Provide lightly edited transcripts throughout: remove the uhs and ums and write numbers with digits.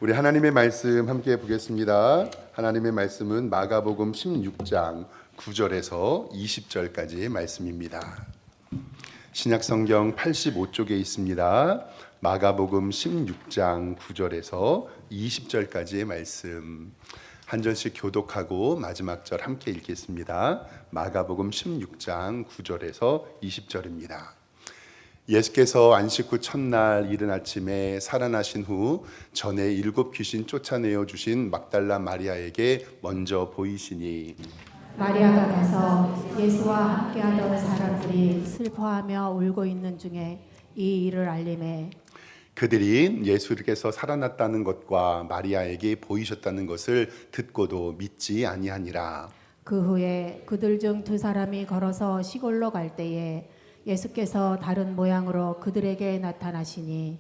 우리 하나님의 말씀 함께 보겠습니다. 하나님의 말씀은 마가복음 16장 9절에서 20절까지의 말씀입니다. 신약성경 85쪽에 있습니다. 마가복음 16장 9절에서 20절까지의 말씀. 한 절씩 교독하고 마지막 절 함께 읽겠습니다. 마가복음 16장 9절에서 20절입니다. 예수께서 안식 후 첫날 이른 아침에 살아나신 후 전에 7 귀신 쫓아내어 주신 막달라 마리아에게 먼저 보이시니 마리아가 가서 예수와 함께하던 사람들이 슬퍼하며 울고 있는 중에 이 일을 알림해 그들이 예수께서 살아났다는 것과 마리아에게 보이셨다는 것을 듣고도 믿지 아니하니라. 그 후에 그들 중 2 사람이 걸어서 시골로 갈 때에 예수께서 다른 모양으로 그들에게 나타나시니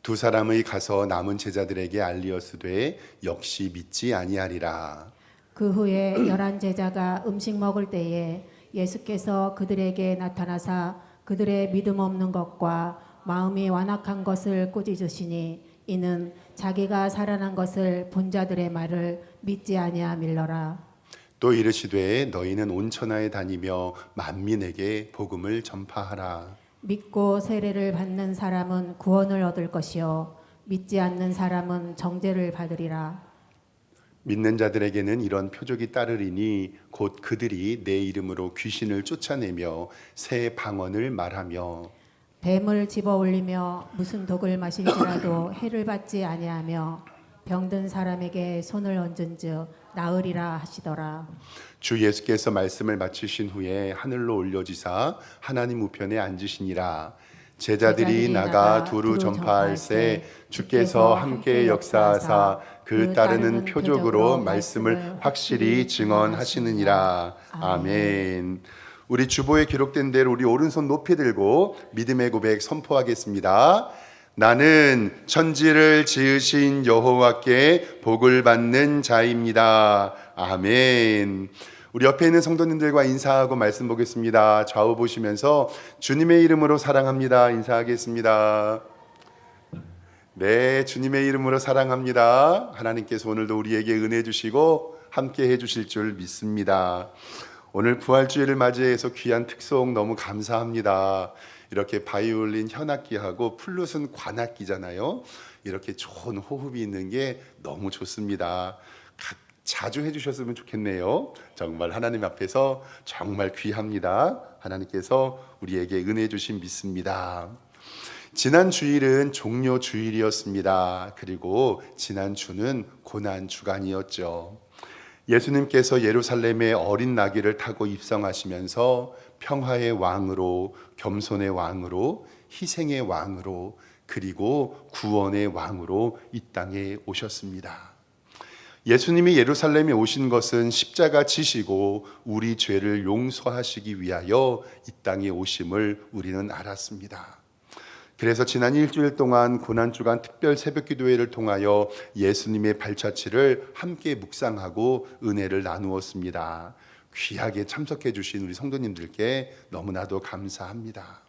2 사람의 가서 남은 제자들에게 알리었으되 역시 믿지 아니하리라. 그 후에 11 제자가 음식 먹을 때에 예수께서 그들에게 나타나사 그들의 믿음 없는 것과 마음이 완악한 것을 꾸짖으시니 이는 자기가 살아난 것을 본 자들의 말을 믿지 아니함일러라. 또 이르시되 너희는 온 천하에 다니며 만민에게 복음을 전파하라. 믿고 세례를 받는 사람은 구원을 얻을 것이요 믿지 않는 사람은 정죄를 받으리라. 믿는 자들에게는 이런 표적이 따르리니 곧 그들이 내 이름으로 귀신을 쫓아내며 새 방언을 말하며 뱀을 집어 올리며 무슨 독을 마실지라도 해를 받지 아니하며 병든 사람에게 손을 얹은즉 나으리라 하시더라. 주 예수께서 말씀을 마치신 후에 하늘로 올려지사 하나님 우편에 앉으시니라. 제자들이 나가 두루 전파할세 주께서 함께 역사하사 그 따르는 표적으로 말씀을 확실히 증언하시느니라. 아멘. 우리 주보에 기록된 대로 우리 오른손 높이 들고 믿음의 고백 선포하겠습니다. 나는 천지를 지으신 여호와께 복을 받는 자입니다. 아멘. 우리 옆에 있는 성도님들과 인사하고 말씀 보겠습니다. 좌우 보시면서 주님의 이름으로 사랑합니다. 인사하겠습니다. 네, 주님의 이름으로 사랑합니다. 하나님께서 오늘도 우리에게 은혜 주시고 함께 해주실 줄 믿습니다. 오늘 부활주일을 맞이해서 귀한 특송 너무 감사합니다. 이렇게 바이올린 현악기하고 플룻은 관악기잖아요. 이렇게 좋은 호흡이 있는 게 너무 좋습니다. 자주 해주셨으면 좋겠네요. 정말 하나님 앞에서 정말 귀합니다. 하나님께서 우리에게 은혜 주신 믿습니다. 지난 주일은 종료 주일이었습니다. 그리고 지난 주는 고난 주간이었죠. 예수님께서 예루살렘에 어린 나귀를 타고 입성하시면서 평화의 왕으로, 겸손의 왕으로, 희생의 왕으로, 그리고 구원의 왕으로 이 땅에 오셨습니다. 예수님이 예루살렘에 오신 것은 십자가 지시고 우리 죄를 용서하시기 위하여 이 땅에 오심을 우리는 알았습니다. 그래서 지난 일주일 동안 고난주간 특별 새벽기도회를 통하여 예수님의 발자취를 함께 묵상하고 은혜를 나누었습니다. 귀하게 참석해 주신 우리 성도님들께 너무나도 감사합니다.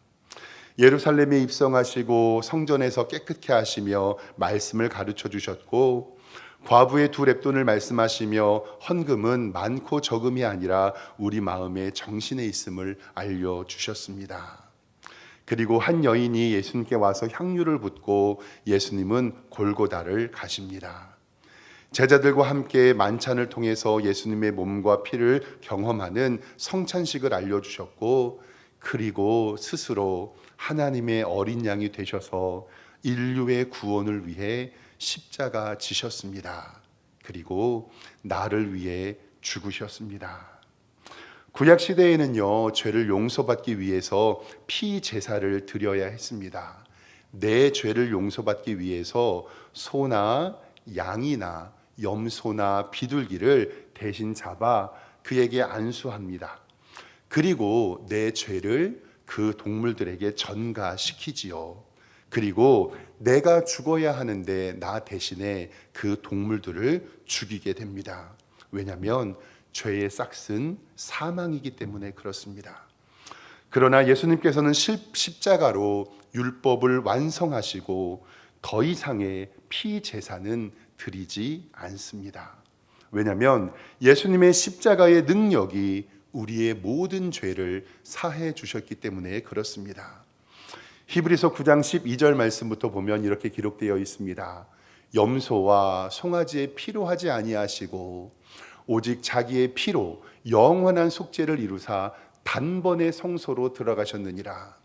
예루살렘에 입성하시고 성전에서 깨끗게 하시며 말씀을 가르쳐 주셨고 과부의 2 렙돈을 말씀하시며 헌금은 많고 적음이 아니라 우리 마음의 정신에 있음을 알려주셨습니다. 그리고 한 여인이 예수님께 와서 향유를 붓고 예수님은 골고다를 가십니다. 제자들과 함께 만찬을 통해서 예수님의 몸과 피를 경험하는 성찬식을 알려주셨고 그리고 스스로 하나님의 어린 양이 되셔서 인류의 구원을 위해 십자가 지셨습니다. 그리고 나를 위해 죽으셨습니다. 구약 시대에는요, 죄를 용서받기 위해서 피 제사를 드려야 했습니다. 내 죄를 용서받기 위해서 소나 양이나 염소나 비둘기를 대신 잡아 그에게 안수합니다. 그리고 내 죄를 그 동물들에게 전가시키지요. 그리고 내가 죽어야 하는데 나 대신에 그 동물들을 죽이게 됩니다. 왜냐하면 죄의 싹은 사망이기 때문에 그렇습니다. 그러나 예수님께서는 십자가로 율법을 완성하시고 더 이상의 피 제사는 드리지 않습니다. 왜냐하면 예수님의 십자가의 능력이 우리의 모든 죄를 사해 주셨기 때문에 그렇습니다. 히브리서 9장 12절 말씀부터 보면 이렇게 기록되어 있습니다. 염소와 송아지의 피로 하지 아니하시고 오직 자기의 피로 영원한 속죄를 이루사 단번에 성소로 들어가셨느니라.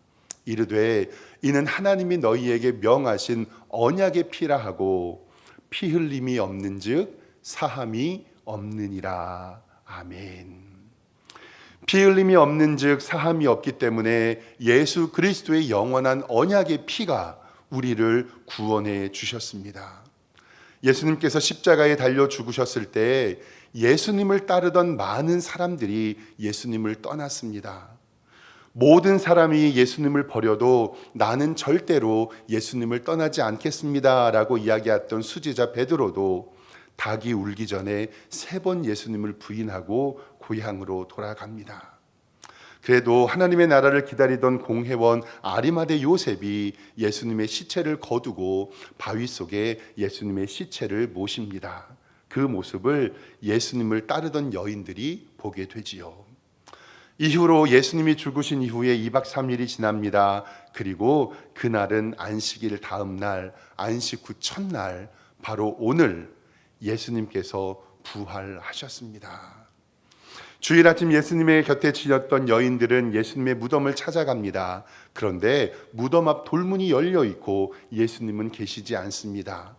이르되 이는 하나님이 너희에게 명하신 언약의 피라 하고 피 흘림이 없는즉 사함이 없느니라. 아멘. 피 흘림이 없는즉 사함이 없기 때문에 예수 그리스도의 영원한 언약의 피가 우리를 구원해 주셨습니다. 예수님께서 십자가에 달려 죽으셨을 때 예수님을 따르던 많은 사람들이 예수님을 떠났습니다. 모든 사람이 예수님을 버려도 나는 절대로 예수님을 떠나지 않겠습니다 라고 이야기했던 수제자 베드로도 닭이 울기 전에 3번 예수님을 부인하고 고향으로 돌아갑니다. 그래도 하나님의 나라를 기다리던 공회원 아리마대 요셉이 예수님의 시체를 거두고 바위 속에 예수님의 시체를 모십니다. 그 모습을 예수님을 따르던 여인들이 보게 되지요. 이후로 예수님이 죽으신 이후에 2박 3일이 지납니다. 그리고 그날은 안식일 다음 날, 안식 후 첫날, 바로 오늘 예수님께서 부활하셨습니다. 주일 아침 예수님의 곁에 지었던 여인들은 예수님의 무덤을 찾아갑니다. 그런데 무덤 앞 돌문이 열려 있고 예수님은 계시지 않습니다.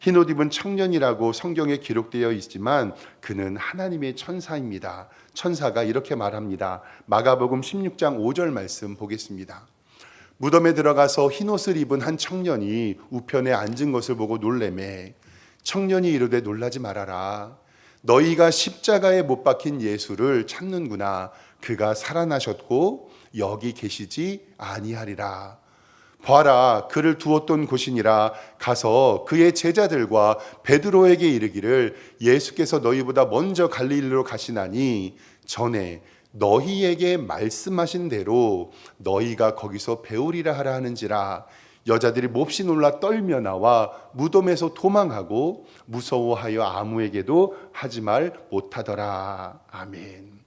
흰옷 입은 청년이라고 성경에 기록되어 있지만 그는 하나님의 천사입니다. 천사가 이렇게 말합니다. 마가복음 16장 5절 말씀 보겠습니다. 무덤에 들어가서 흰옷을 입은 한 청년이 우편에 앉은 것을 보고 놀래매 청년이 이르되 놀라지 말아라. 너희가 십자가에 못 박힌 예수를 찾는구나. 그가 살아나셨고 여기 계시지 아니하리라. 봐라, 그를 두었던 곳이니라. 가서 그의 제자들과 베드로에게 이르기를 예수께서 너희보다 먼저 갈릴리로 가시나니 전에 너희에게 말씀하신 대로 너희가 거기서 배우리라 하라 하는지라. 여자들이 몹시 놀라 떨며 나와 무덤에서 도망하고 무서워하여 아무에게도 하지 말 못하더라. 아멘.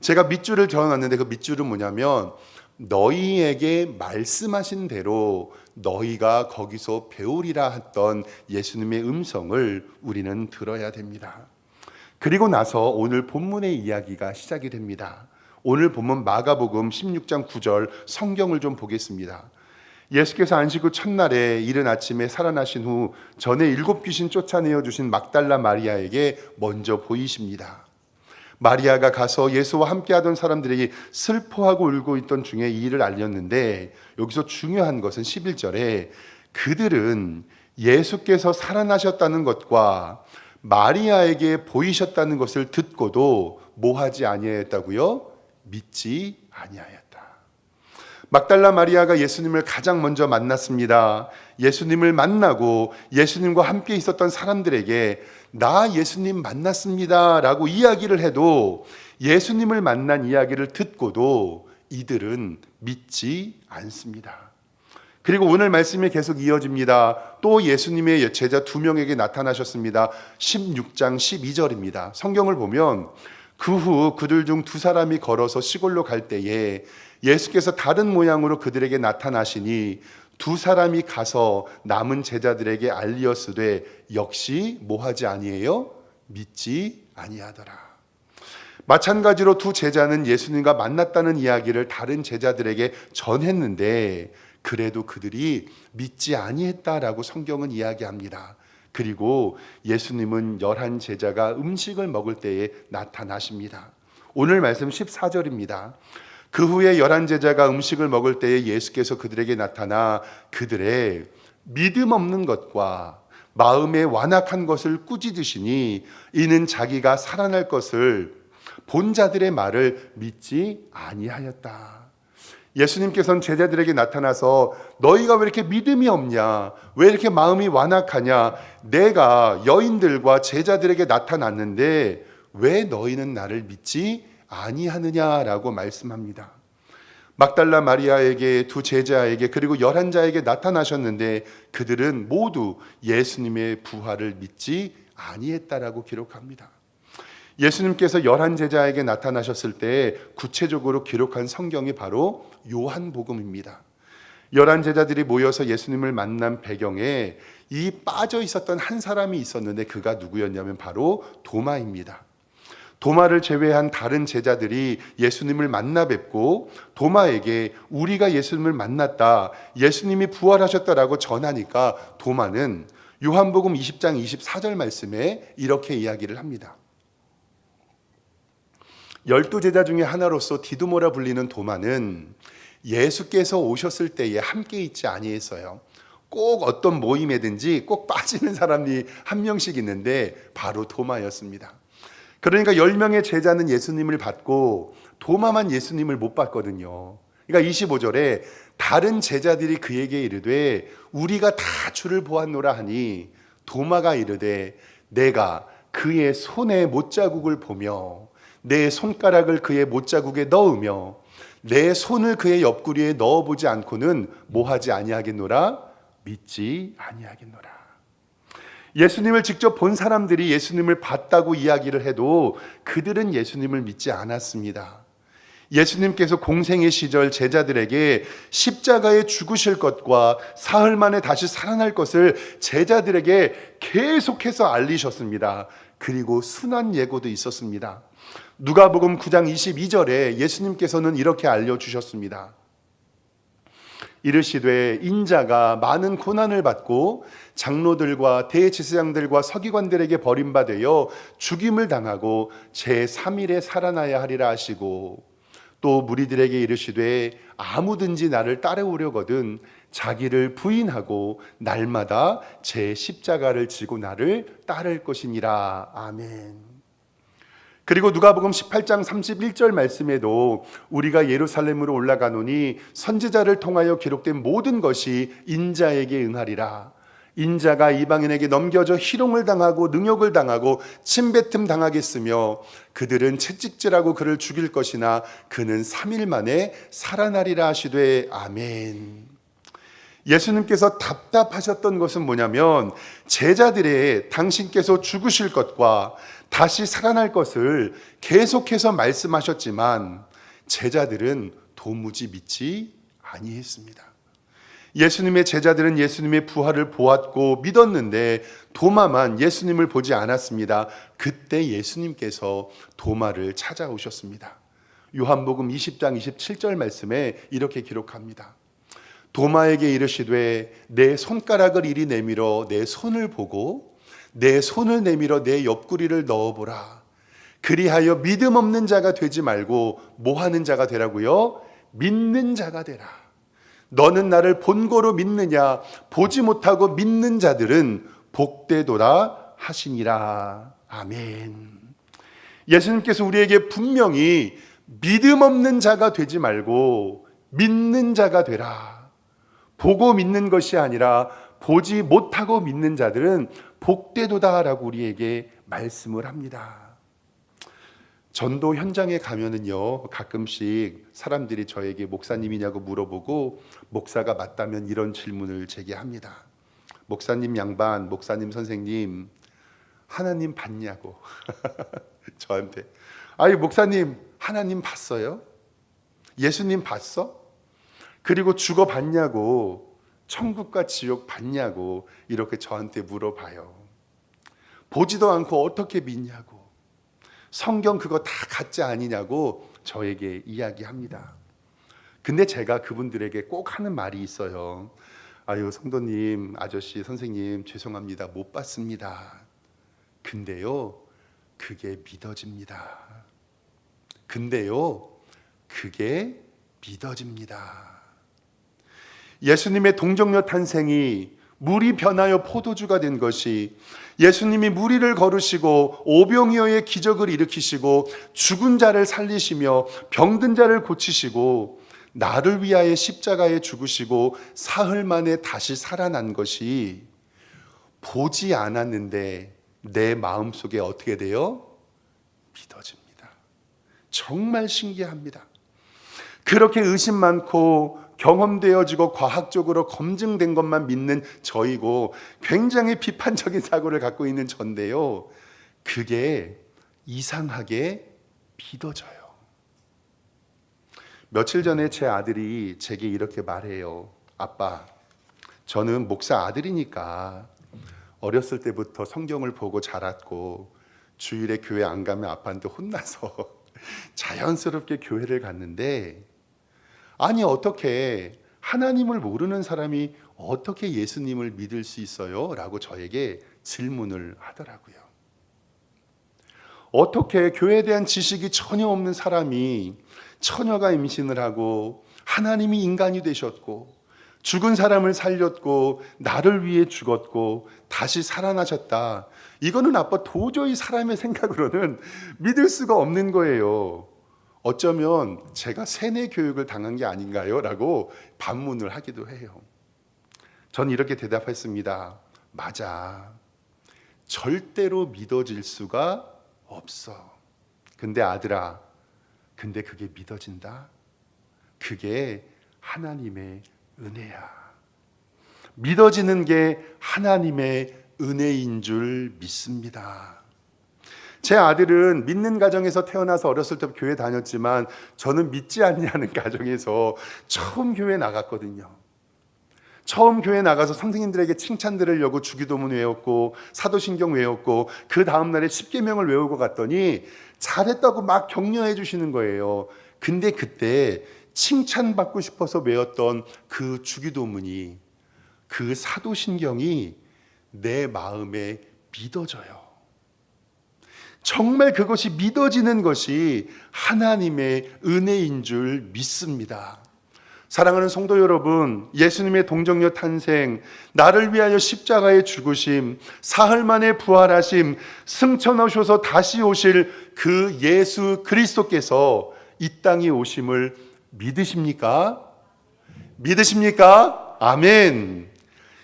제가 밑줄을 적어놨는데 그 밑줄은 뭐냐면 너희에게 말씀하신 대로 너희가 거기서 배우리라 했던 예수님의 음성을 우리는 들어야 됩니다. 그리고 나서 오늘 본문의 이야기가 시작이 됩니다. 오늘 본문 마가복음 16장 9절 성경을 좀 보겠습니다. 예수께서 안식 후 첫날에 이른 아침에 살아나신 후 전에 7 귀신 쫓아내어 주신 막달라 마리아에게 먼저 보이십니다. 마리아가 가서 예수와 함께하던 사람들에게 슬퍼하고 울고 있던 중에 이 일을 알렸는데 여기서 중요한 것은 11절에 그들은 예수께서 살아나셨다는 것과 마리아에게 보이셨다는 것을 듣고도 뭐하지 아니하였다고요? 믿지 아니하였다. 막달라 마리아가 예수님을 가장 먼저 만났습니다. 예수님을 만나고 예수님과 함께 있었던 사람들에게 나 예수님 만났습니다 라고 이야기를 해도 예수님을 만난 이야기를 듣고도 이들은 믿지 않습니다. 그리고 오늘 말씀이 계속 이어집니다. 또 예수님의 제자 2명에게 나타나셨습니다. 16장 12절입니다. 성경을 보면 그 후 그들 중 2사람이 걸어서 시골로 갈 때에 예수께서 다른 모양으로 그들에게 나타나시니 2사람이 가서 남은 제자들에게 알리었으되 역시 뭐하지 아니에요? 믿지 아니하더라. 마찬가지로 2 제자는 예수님과 만났다는 이야기를 다른 제자들에게 전했는데 그래도 그들이 믿지 아니했다라고 성경은 이야기합니다. 그리고 예수님은 11 제자가 음식을 먹을 때에 나타나십니다. 오늘 말씀 14절입니다. 그 후에 11 제자가 음식을 먹을 때에 예수께서 그들에게 나타나 그들의 믿음 없는 것과 마음에 완악한 것을 꾸짖으시니 이는 자기가 살아날 것을 본 자들의 말을 믿지 아니하였다. 예수님께서는 제자들에게 나타나서 너희가 왜 이렇게 믿음이 없냐? 왜 이렇게 마음이 완악하냐? 내가 여인들과 제자들에게 나타났는데 왜 너희는 나를 믿지 아니하느냐라고 말씀합니다. 막달라 마리아에게, 두 제자에게, 그리고 11자에게 나타나셨는데 그들은 모두 예수님의 부활을 믿지 아니했다라고 기록합니다. 예수님께서 11제자에게 나타나셨을 때 구체적으로 기록한 성경이 바로 요한복음입니다. 11제자들이 모여서 예수님을 만난 배경에 이 빠져 있었던 한 사람이 있었는데 그가 누구였냐면 바로 도마입니다. 도마를 제외한 다른 제자들이 예수님을 만나 뵙고 도마에게 우리가 예수님을 만났다, 예수님이 부활하셨다라고 전하니까 도마는 요한복음 20장 24절 말씀에 이렇게 이야기를 합니다. 12제자 중에 하나로서 디두모라 불리는 도마는 예수께서 오셨을 때에 함께 있지 아니했어요. 꼭 어떤 모임에든지 꼭 빠지는 사람이 한 명씩 있는데 바로 도마였습니다. 그러니까 10명의 제자는 예수님을 봤고 도마만 예수님을 못 봤거든요. 그러니까 25절에 다른 제자들이 그에게 이르되 우리가 다 주를 보았노라 하니 도마가 이르되 내가 그의 손에 못자국을 보며 내 손가락을 그의 못자국에 넣으며 내 손을 그의 옆구리에 넣어보지 않고는 뭐하지 아니하겠노라? 믿지 아니하겠노라. 예수님을 직접 본 사람들이 예수님을 봤다고 이야기를 해도 그들은 예수님을 믿지 않았습니다. 예수님께서 공생의 시절 제자들에게 십자가에 죽으실 것과 사흘 만에 다시 살아날 것을 제자들에게 계속해서 알리셨습니다. 그리고 순환 예고도 있었습니다. 누가복음 9장 22절에 예수님께서는 이렇게 알려주셨습니다. 이르시되 인자가 많은 고난을 받고 장로들과 대제사장들과 서기관들에게 버림받아 죽임을 당하고 제3일에 살아나야 하리라 하시고 또 무리들에게 이르시되 아무든지 나를 따라오려거든 자기를 부인하고 날마다 제 십자가를 지고 나를 따를 것이니라. 아멘. 그리고 누가복음 18장 31절 말씀에도 우리가 예루살렘으로 올라가노니 선지자를 통하여 기록된 모든 것이 인자에게 응하리라. 인자가 이방인에게 넘겨져 희롱을 당하고 능욕을 당하고 침뱉음 당하겠으며 그들은 채찍질하고 그를 죽일 것이나 그는 3일 만에 살아나리라 하시되 아멘. 예수님께서 답답하셨던 것은 뭐냐면 제자들의 당신께서 죽으실 것과 다시 살아날 것을 계속해서 말씀하셨지만 제자들은 도무지 믿지 아니했습니다. 예수님의 제자들은 예수님의 부활을 보았고 믿었는데 도마만 예수님을 보지 않았습니다. 그때 예수님께서 도마를 찾아오셨습니다. 요한복음 20장 27절 말씀에 이렇게 기록합니다. 도마에게 이르시되 내 손가락을 이리 내밀어 내 손을 보고 내 손을 내밀어 내 옆구리를 넣어보라. 그리하여 믿음 없는 자가 되지 말고 뭐 하는 자가 되라고요? 믿는 자가 되라. 너는 나를 본고로 믿느냐? 보지 못하고 믿는 자들은 복되도다 하시니라. 아멘. 예수님께서 우리에게 분명히 믿음 없는 자가 되지 말고 믿는 자가 되라. 보고 믿는 것이 아니라 보지 못하고 믿는 자들은 복되도다라고 우리에게 말씀을 합니다. 전도 현장에 가면은요, 가끔씩 사람들이 저에게 목사님이냐고 물어보고 목사가 맞다면 이런 질문을 제게 합니다. 목사님 양반, 목사님 선생님, 하나님 봤냐고. 저한테. 아니 목사님, 하나님 봤어요? 예수님 봤어? 그리고 죽어 봤냐고, 천국과 지옥 봤냐고 이렇게 저한테 물어봐요. 보지도 않고 어떻게 믿냐고, 성경 그거 다 가짜 아니냐고 저에게 이야기합니다. 근데 제가 그분들에게 꼭 하는 말이 있어요. 아유 성도님, 아저씨, 선생님 죄송합니다. 못 봤습니다. 근데요, 그게 믿어집니다. 근데요, 그게 믿어집니다. 예수님의 동정녀 탄생이 물이 변하여 포도주가 된 것이, 예수님이 무리를 걸으시고 오병이어의 기적을 일으키시고 죽은 자를 살리시며 병든 자를 고치시고 나를 위하여 십자가에 죽으시고 사흘 만에 다시 살아난 것이 보지 않았는데 내 마음속에 어떻게 돼요? 믿어집니다. 정말 신기합니다. 그렇게 의심 많고 경험되어지고 과학적으로 검증된 것만 믿는 저이고 굉장히 비판적인 사고를 갖고 있는 전데요. 그게 이상하게 믿어져요. 며칠 전에 제 아들이 제게 이렇게 말해요. 아빠, 저는 목사 아들이니까 어렸을 때부터 성경을 보고 자랐고 주일에 교회 안 가면 아빠한테 혼나서 자연스럽게 교회를 갔는데, 아니 어떻게 하나님을 모르는 사람이 어떻게 예수님을 믿을 수 있어요? 라고 저에게 질문을 하더라고요. 어떻게 교회에 대한 지식이 전혀 없는 사람이 처녀가 임신을 하고 하나님이 인간이 되셨고 죽은 사람을 살렸고 나를 위해 죽었고 다시 살아나셨다. 이거는 아빠 도저히 사람의 생각으로는 믿을 수가 없는 거예요. 어쩌면 제가 세뇌 교육을 당한 게 아닌가요? 라고 반문을 하기도 해요. 전 이렇게 대답했습니다. 맞아. 절대로 믿어질 수가 없어. 근데 아들아, 근데 그게 믿어진다? 그게 하나님의 은혜야. 믿어지는 게 하나님의 은혜인 줄 믿습니다. 제 아들은 믿는 가정에서 태어나서 어렸을 때 교회 다녔지만 저는 믿지 않냐는 가정에서 처음 교회 나갔거든요. 처음 교회 나가서 선생님들에게 칭찬 들으려고 주기도문 외웠고 사도신경 외웠고 그 다음날에 십계명을 외우고 갔더니 잘했다고 막 격려해 주시는 거예요. 근데 그때 칭찬받고 싶어서 외웠던 그 주기도문이, 그 사도신경이 내 마음에 믿어져요. 정말 그것이 믿어지는 것이 하나님의 은혜인 줄 믿습니다. 사랑하는 성도 여러분, 예수님의 동정녀 탄생, 나를 위하여 십자가에 죽으심, 사흘 만에 부활하심, 승천하셔서 다시 오실 그 예수 그리스도께서 이 땅에 오심을 믿으십니까? 믿으십니까? 아멘.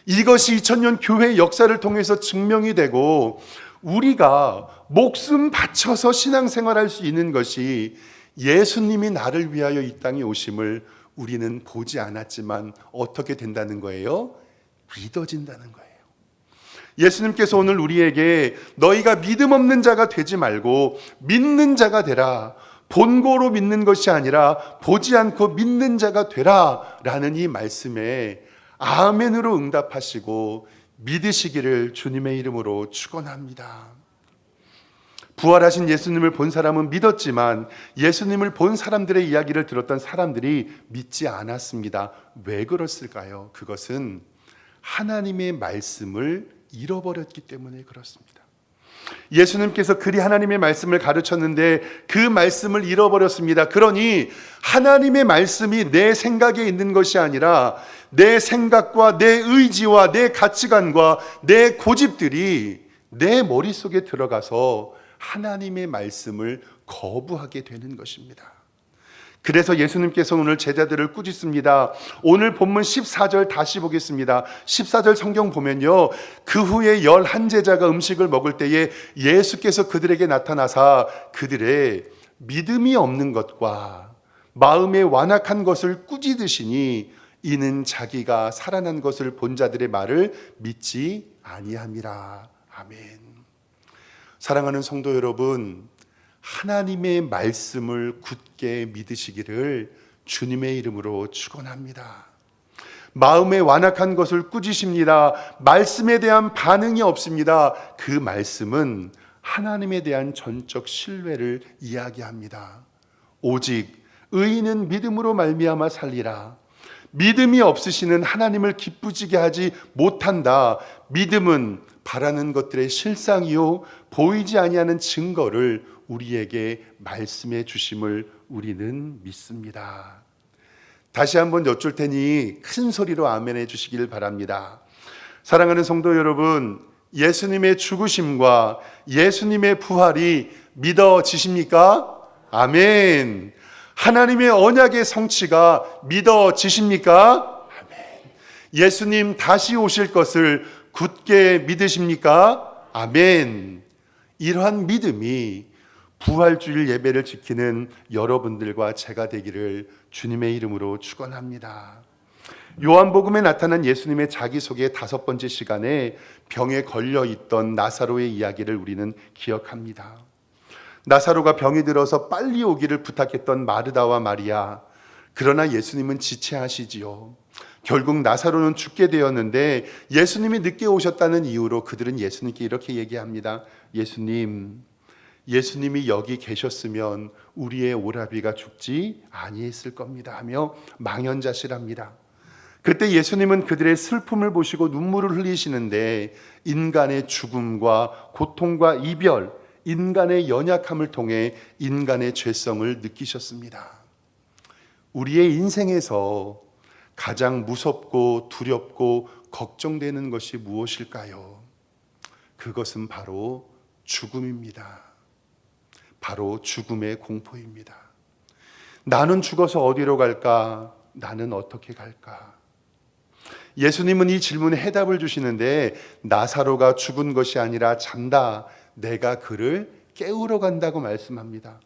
이것이 2000년 교회 역사를 통해서 증명이 되고 우리가 목숨 바쳐서 신앙생활할 수 있는 것이 예수님이 나를 위하여 이 땅에 오심을 우리는 보지 않았지만 어떻게 된다는 거예요? 믿어진다는 거예요. 예수님께서 오늘 우리에게 너희가 믿음 없는 자가 되지 말고 믿는 자가 되라. 본고로 믿는 것이 아니라 보지 않고 믿는 자가 되라 라는 이 말씀에 아멘으로 응답하시고 믿으시기를 주님의 이름으로 축원합니다. 부활하신 예수님을 본 사람은 믿었지만 예수님을 본 사람들의 이야기를 들었던 사람들이 믿지 않았습니다. 왜 그랬을까요? 그것은 하나님의 말씀을 잃어버렸기 때문에 그렇습니다. 예수님께서 그리 하나님의 말씀을 가르쳤는데 그 말씀을 잃어버렸습니다. 그러니 하나님의 말씀이 내 생각에 있는 것이 아니라 내 생각과 내 의지와 내 가치관과 내 고집들이 내 머릿속에 들어가서 하나님의 말씀을 거부하게 되는 것입니다. 그래서 예수님께서 오늘 제자들을 꾸짖습니다. 오늘 본문 14절 다시 보겠습니다. 14절 성경 보면요, 그 후에 11제자가 음식을 먹을 때에 예수께서 그들에게 나타나사 그들의 믿음이 없는 것과 마음에 완악한 것을 꾸짖으시니 이는 자기가 살아난 것을 본 자들의 말을 믿지 아니함이라. 아멘. 사랑하는 성도 여러분, 하나님의 말씀을 굳게 믿으시기를 주님의 이름으로 축원합니다. 마음에 완악한 것을 꾸짖습니다. 말씀에 대한 반응이 없습니다. 그 말씀은 하나님에 대한 전적 신뢰를 이야기합니다. 오직 의인은 믿음으로 말미암아 살리라. 믿음이 없으시는 하나님을 기쁘시게 하지 못한다. 믿음은 바라는 것들의 실상이요 보이지 아니하는 증거를 우리에게 말씀해 주심을 우리는 믿습니다. 다시 한번 여쭐 테니 큰 소리로 아멘해 주시길 바랍니다. 사랑하는 성도 여러분, 예수님의 죽으심과 예수님의 부활이 믿어지십니까? 아멘. 하나님의 언약의 성취가 믿어지십니까? 아멘. 예수님 다시 오실 것을 굳게 믿으십니까? 아멘. 이러한 믿음이 부활주일 예배를 지키는 여러분들과 제가 되기를 주님의 이름으로 축원합니다. 요한복음에 나타난 예수님의 자기소개 5번째 시간에 병에 걸려 있던 나사로의 이야기를 우리는 기억합니다. 나사로가 병이 들어서 빨리 오기를 부탁했던 마르다와 마리아, 그러나 예수님은 지체하시지요. 결국 나사로는 죽게 되었는데 예수님이 늦게 오셨다는 이유로 그들은 예수님께 이렇게 얘기합니다. 예수님이 여기 계셨으면 우리의 오라비가 죽지 아니했을 겁니다 하며 망연자실합니다. 그때 예수님은 그들의 슬픔을 보시고 눈물을 흘리시는데 인간의 죽음과 고통과 이별, 인간의 연약함을 통해 인간의 죄성을 느끼셨습니다. 우리의 인생에서 가장 무섭고 두렵고 걱정되는 것이 무엇일까요? 그것은 바로 죽음입니다. 바로 죽음의 공포입니다. 나는 죽어서 어디로 갈까? 나는 어떻게 갈까? 예수님은 이 질문에 해답을 주시는데 나사로가 죽은 것이 아니라 잔다. 내가 그를 깨우러 간다고 말씀합니다.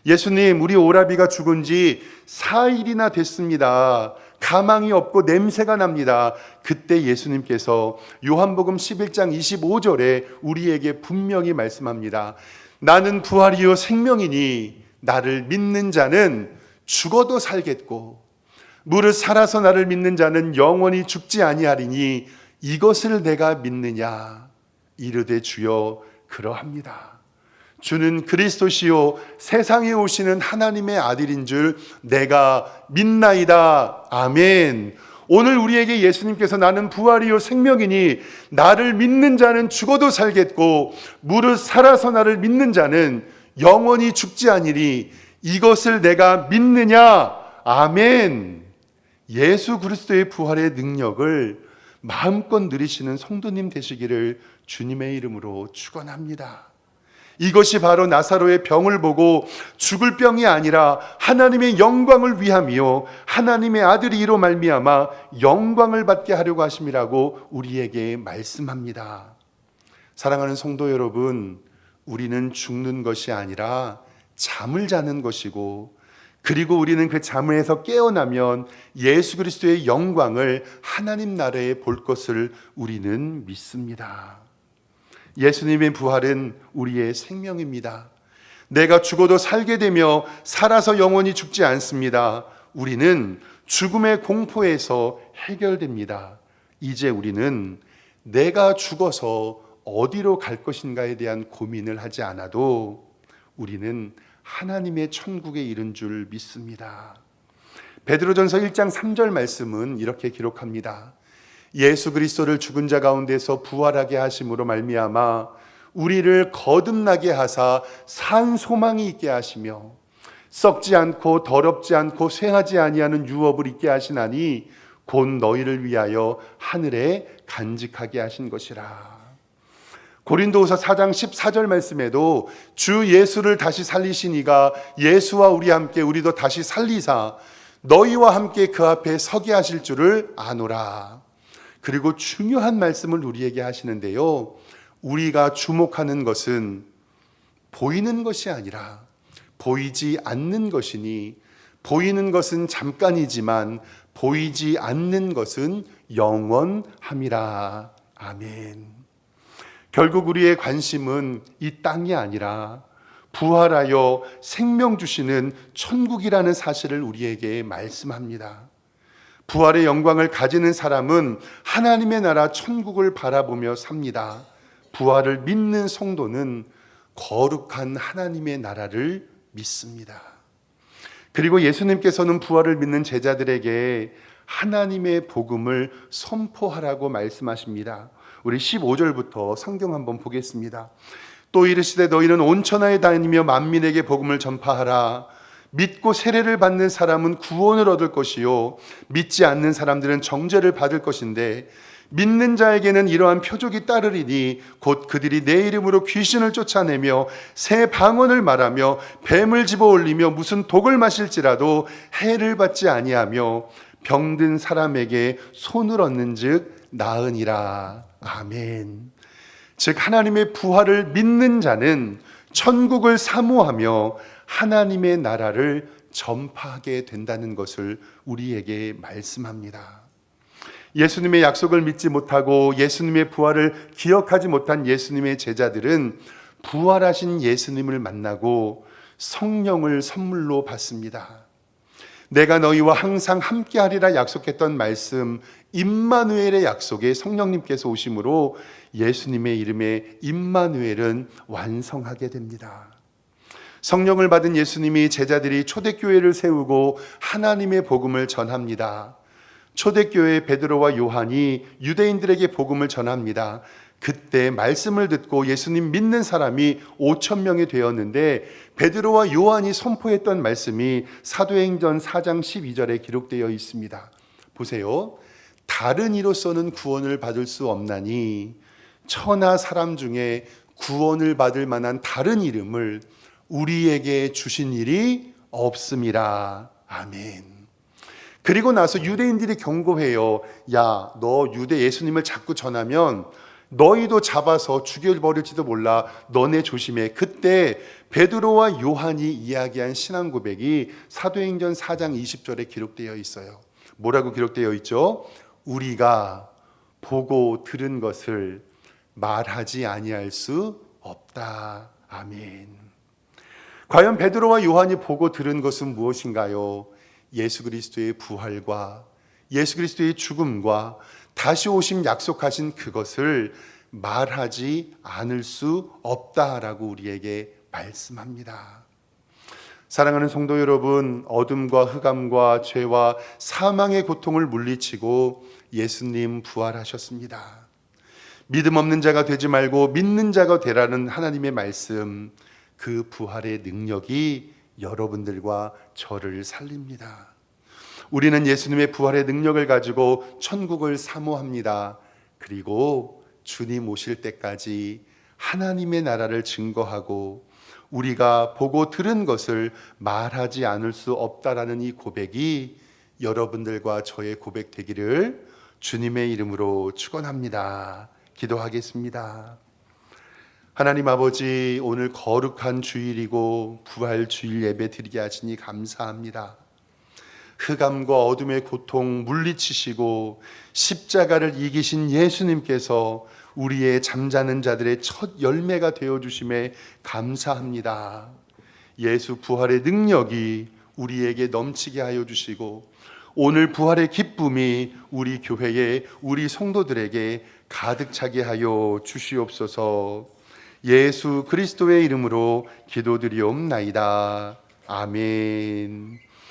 예수님, 우리 오라비가 죽은 지 4일이나 됐습니다. 가망이 없고 냄새가 납니다. 그때 예수님께서 요한복음 11장 25절에 우리에게 분명히 말씀합니다. 나는 부활이요 생명이니 나를 믿는 자는 죽어도 살겠고 무릇 살아서 나를 믿는 자는 영원히 죽지 아니하리니 이것을 내가 믿느냐? 이르되 주여 그러합니다. 주는 그리스도시요 세상에 오시는 하나님의 아들인 줄 내가 믿나이다. 아멘. 오늘 우리에게 예수님께서 나는 부활이요 생명이니 나를 믿는 자는 죽어도 살겠고 무릇 살아서 나를 믿는 자는 영원히 죽지 아니리 이것을 내가 믿느냐? 아멘. 예수 그리스도의 부활의 능력을 마음껏 누리시는 성도님 되시기를 주님의 이름으로 축원합니다. 이것이 바로 나사로의 병을 보고 죽을 병이 아니라 하나님의 영광을 위함이요 하나님의 아들이 이로 말미암아 영광을 받게 하려고 하심이라고 우리에게 말씀합니다. 사랑하는 성도 여러분, 우리는 죽는 것이 아니라 잠을 자는 것이고 그리고 우리는 그 잠에서 깨어나면 예수 그리스도의 영광을 하나님 나라에 볼 것을 우리는 믿습니다. 예수님의 부활은 우리의 생명입니다. 내가 죽어도 살게 되며 살아서 영원히 죽지 않습니다. 우리는 죽음의 공포에서 해결됩니다. 이제 우리는 내가 죽어서 어디로 갈 것인가에 대한 고민을 하지 않아도 우리는 하나님의 천국에 이른 줄 믿습니다. 베드로전서 1장 3절 말씀은 이렇게 기록합니다. 예수 그리스도를 죽은 자 가운데서 부활하게 하심으로 말미암아 우리를 거듭나게 하사 산 소망이 있게 하시며 썩지 않고 더럽지 않고 쇠하지 아니하는 유업을 있게 하시나니 곧 너희를 위하여 하늘에 간직하게 하신 것이라. 고린도후서 4장 14절 말씀에도 주 예수를 다시 살리신 이가 예수와 우리 함께 우리도 다시 살리사 너희와 함께 그 앞에 서게 하실 줄을 아노라. 그리고 중요한 말씀을 우리에게 하시는데요, 우리가 주목하는 것은 보이는 것이 아니라 보이지 않는 것이니 보이는 것은 잠깐이지만 보이지 않는 것은 영원함이라. 아멘. 결국 우리의 관심은 이 땅이 아니라 부활하여 생명 주시는 천국이라는 사실을 우리에게 말씀합니다. 부활의 영광을 가지는 사람은 하나님의 나라 천국을 바라보며 삽니다. 부활을 믿는 성도는 거룩한 하나님의 나라를 믿습니다. 그리고 예수님께서는 부활을 믿는 제자들에게 하나님의 복음을 선포하라고 말씀하십니다. 우리 15절부터 성경 한번 보겠습니다. 또 이르시되 너희는 온 천하에 다니며 만민에게 복음을 전파하라. 믿고 세례를 받는 사람은 구원을 얻을 것이요 믿지 않는 사람들은 정죄를 받을 것인데 믿는 자에게는 이러한 표적이 따르리니 곧 그들이 내 이름으로 귀신을 쫓아내며 새 방언을 말하며 뱀을 집어올리며 무슨 독을 마실지라도 해를 받지 아니하며 병든 사람에게 손을 얻는즉 나으니라. 아멘. 즉 하나님의 부활을 믿는 자는 천국을 사모하며 하나님의 나라를 전파하게 된다는 것을 우리에게 말씀합니다. 예수님의 약속을 믿지 못하고 예수님의 부활을 기억하지 못한 예수님의 제자들은 부활하신 예수님을 만나고 성령을 선물로 받습니다. 내가 너희와 항상 함께하리라 약속했던 말씀, 임마누엘의 약속에 성령님께서 오심으로 예수님의 이름에 임마누엘은 완성하게 됩니다. 성령을 받은 예수님이 제자들이 초대교회를 세우고 하나님의 복음을 전합니다. 초대교회 베드로와 요한이 유대인들에게 복음을 전합니다. 그때 말씀을 듣고 예수님 믿는 사람이 5천 명이 되었는데 베드로와 요한이 선포했던 말씀이 사도행전 4장 12절에 기록되어 있습니다. 보세요. 다른 이로서는 구원을 받을 수 없나니 천하 사람 중에 구원을 받을 만한 다른 이름을 우리에게 주신 일이 없음이라. 아멘. 그리고 나서 유대인들이 경고해요. 야, 너 유대 예수님을 자꾸 전하면 너희도 잡아서 죽여버릴지도 몰라. 너네 조심해. 그때 베드로와 요한이 이야기한 신앙 고백이 사도행전 4장 20절에 기록되어 있어요. 뭐라고 기록되어 있죠? 우리가 보고 들은 것을 말하지 아니할 수 없다. 아멘. 과연 베드로와 요한이 보고 들은 것은 무엇인가요? 예수 그리스도의 부활과 예수 그리스도의 죽음과 다시 오심 약속하신 그것을 말하지 않을 수 없다라고 우리에게 말씀합니다. 사랑하는 성도 여러분, 어둠과 흑암과 죄와 사망의 고통을 물리치고 예수님 부활하셨습니다. 믿음 없는 자가 되지 말고 믿는 자가 되라는 하나님의 말씀, 그 부활의 능력이 여러분들과 저를 살립니다. 우리는 예수님의 부활의 능력을 가지고 천국을 사모합니다. 그리고 주님 오실 때까지 하나님의 나라를 증거하고 우리가 보고 들은 것을 말하지 않을 수 없다라는 이 고백이 여러분들과 저의 고백 되기를 주님의 이름으로 축원합니다. 기도하겠습니다. 하나님 아버지, 오늘 거룩한 주일이고 부활 주일 예배 드리게 하시니 감사합니다. 흑암과 어둠의 고통 물리치시고 십자가를 이기신 예수님께서 우리의 잠자는 자들의 첫 열매가 되어주심에 감사합니다. 예수 부활의 능력이 우리에게 넘치게 하여 주시고 오늘 부활의 기쁨이 우리 교회에 우리 성도들에게 가득 차게 하여 주시옵소서. 예수 그리스도의 이름으로 기도드리옵나이다. 아멘.